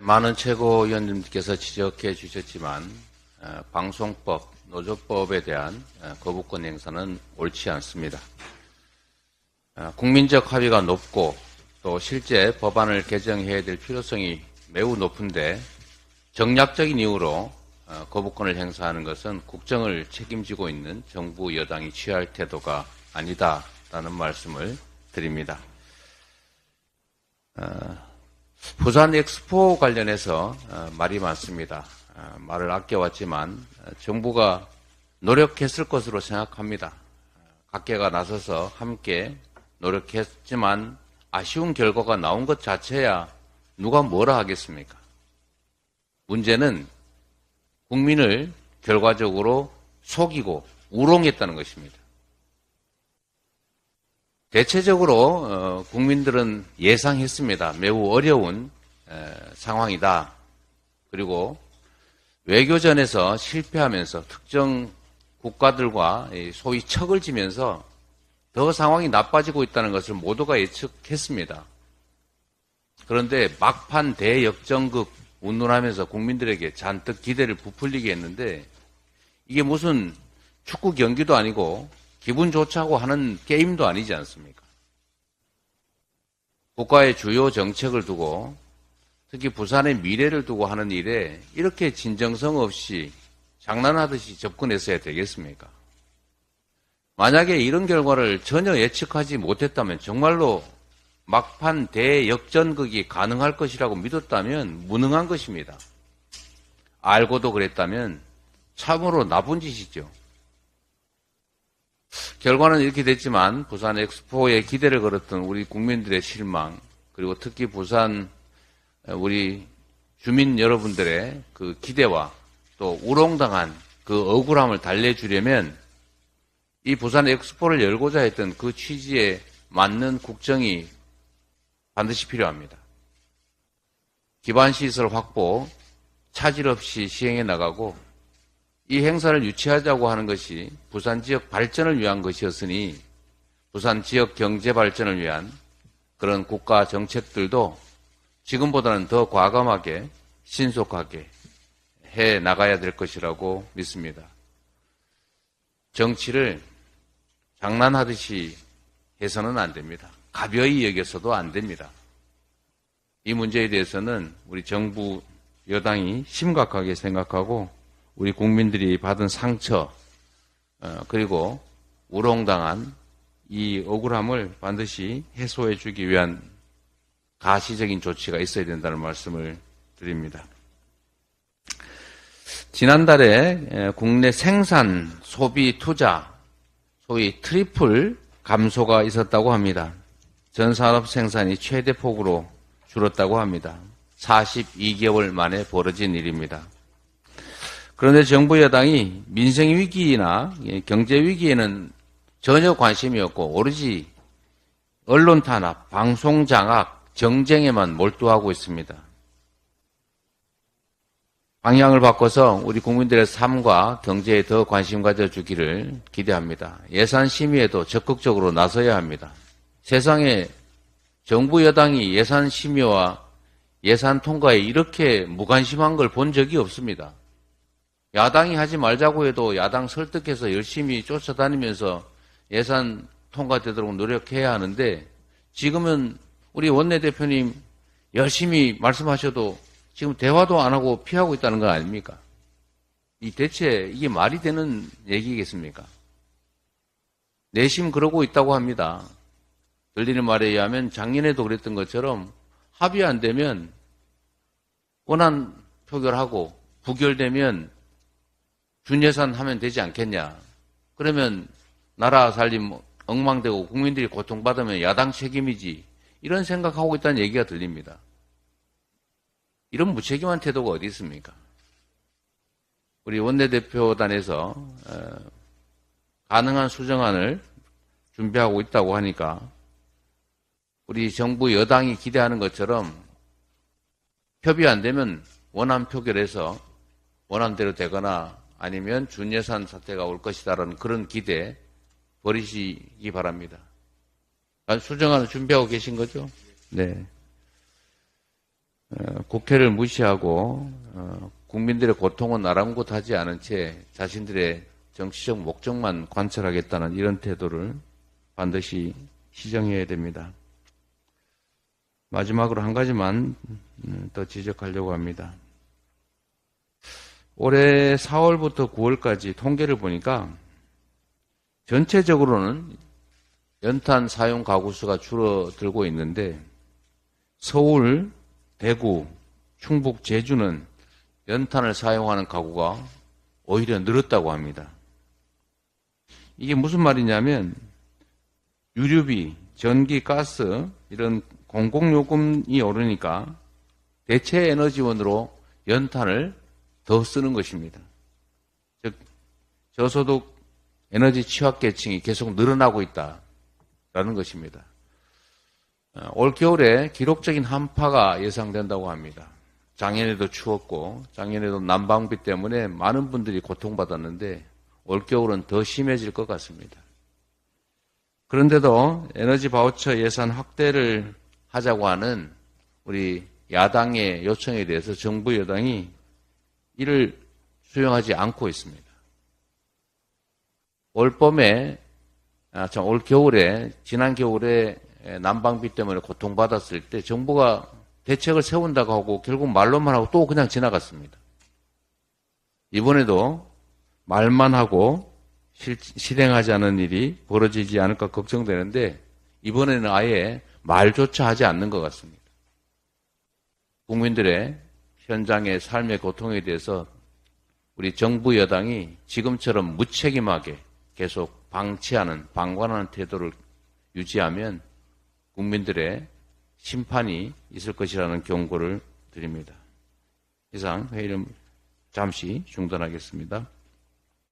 많은 최고위원님께서 지적해 주셨지만 방송법, 노조법에 대한 거부권 행사는 옳지 않습니다. 국민적 합의가 높고 또 실제 법안을 개정해야 될 필요성이 매우 높은데 정략적인 이유로 거부권을 행사하는 것은 국정을 책임지고 있는 정부 여당이 취할 태도가 아니다라는 말씀을 드립니다. 부산 엑스포 관련해서 말이 많습니다. 말을 아껴왔지만 정부가 노력했을 것으로 생각합니다. 각계가 나서서 함께 노력했지만 아쉬운 결과가 나온 것 자체야 누가 뭐라 하겠습니까? 문제는 국민을 결과적으로 속이고 우롱했다는 것입니다. 대체적으로 국민들은 예상했습니다. 매우 어려운 상황이다. 그리고 외교전에서 실패하면서 특정 국가들과 소위 척을 지면서 더 상황이 나빠지고 있다는 것을 모두가 예측했습니다. 그런데 막판 대역전극 운운하면서 국민들에게 잔뜩 기대를 부풀리게 했는데 이게 무슨 축구 경기도 아니고 기분 좋자고 하는 게임도 아니지 않습니까? 국가의 주요 정책을 두고 특히 부산의 미래를 두고 하는 일에 이렇게 진정성 없이 장난하듯이 접근했어야 되겠습니까? 만약에 이런 결과를 전혀 예측하지 못했다면 정말로 막판 대역전극이 가능할 것이라고 믿었다면 무능한 것입니다. 알고도 그랬다면 참으로 나쁜 짓이죠. 결과는 이렇게 됐지만 부산 엑스포에 기대를 걸었던 우리 국민들의 실망 그리고 특히 부산 우리 주민 여러분들의 그 기대와 또 우롱당한 그 억울함을 달래주려면 이 부산 엑스포를 열고자 했던 그 취지에 맞는 국정이 반드시 필요합니다. 기반시설 확보 차질 없이 시행해 나가고 이 행사를 유치하자고 하는 것이 부산 지역 발전을 위한 것이었으니 부산 지역 경제 발전을 위한 그런 국가 정책들도 지금보다는 더 과감하게 신속하게 해 나가야 될 것이라고 믿습니다. 정치를 장난하듯이 해서는 안 됩니다. 가벼이 여겨서도 안 됩니다. 이 문제에 대해서는 우리 정부 여당이 심각하게 생각하고 우리 국민들이 받은 상처 그리고 우롱당한 이 억울함을 반드시 해소해 주기 위한 가시적인 조치가 있어야 된다는 말씀을 드립니다. 지난달에 국내 생산, 소비, 투자 소위 트리플 감소가 있었다고 합니다. 전 산업 생산이 최대폭으로 줄었다고 합니다. 42개월 만에 벌어진 일입니다. 그런데 정부 여당이 민생 위기나 경제 위기에는 전혀 관심이 없고 오로지 언론 탄압, 방송 장악, 정쟁에만 몰두하고 있습니다. 방향을 바꿔서 우리 국민들의 삶과 경제에 더 관심 가져주기를 기대합니다. 예산 심의에도 적극적으로 나서야 합니다. 세상에 정부 여당이 예산 심의와 예산 통과에 이렇게 무관심한 걸 본 적이 없습니다. 야당이 하지 말자고 해도 야당 설득해서 열심히 쫓아다니면서 예산 통과되도록 노력해야 하는데 지금은 우리 원내대표님 열심히 말씀하셔도 지금 대화도 안 하고 피하고 있다는 거 아닙니까? 대체 이게 말이 되는 얘기겠습니까? 내심 그러고 있다고 합니다. 들리는 말에 의하면 작년에도 그랬던 것처럼 합의 안 되면 원안 표결하고 부결되면 준예산 하면 되지 않겠냐. 그러면 나라 살림 엉망되고 국민들이 고통받으면 야당 책임이지. 이런 생각하고 있다는 얘기가 들립니다. 이런 무책임한 태도가 어디 있습니까? 우리 원내대표단에서 가능한 수정안을 준비하고 있다고 하니까 우리 정부 여당이 기대하는 것처럼 협의 안 되면 원안 표결해서 원안대로 되거나 아니면 준예산 사태가 올 것이다라는 그런 기대 버리시기 바랍니다. 수정안을 준비하고 계신 거죠? 네. 국회를 무시하고 국민들의 고통은 아랑곳하지 않은 채 자신들의 정치적 목적만 관철하겠다는 이런 태도를 반드시 시정해야 됩니다. 마지막으로 한 가지만 더 지적하려고 합니다. 올해 4월부터 9월까지 통계를 보니까 전체적으로는 연탄 사용 가구 수가 줄어들고 있는데 서울, 대구, 충북, 제주는 연탄을 사용하는 가구가 오히려 늘었다고 합니다. 이게 무슨 말이냐면 유류비, 전기, 가스 이런 공공요금이 오르니까 대체 에너지원으로 연탄을 더 쓰는 것입니다. 즉 저소득 에너지 취약계층이 계속 늘어나고 있다라는 것입니다. 올 겨울에 기록적인 한파가 예상된다고 합니다. 작년에도 추웠고 작년에도 난방비 때문에 많은 분들이 고통받았는데 올 겨울은 더 심해질 것 같습니다. 그런데도 에너지 바우처 예산 확대를 하자고 하는 우리 야당의 요청에 대해서 정부 여당이 이를 수용하지 않고 있습니다. 올 겨울에, 지난 겨울에 난방비 때문에 고통받았을 때 정부가 대책을 세운다고 하고 결국 말로만 하고 또 그냥 지나갔습니다. 이번에도 말만 하고 실행하지 않은 일이 벌어지지 않을까 걱정되는데 이번에는 아예 말조차 하지 않는 것 같습니다. 국민들의 현장의 삶의 고통에 대해서 우리 정부 여당이 지금처럼 무책임하게 계속 방관하는 태도를 유지하면 국민들의 심판이 있을 것이라는 경고를 드립니다. 이상 회의를 잠시 중단하겠습니다.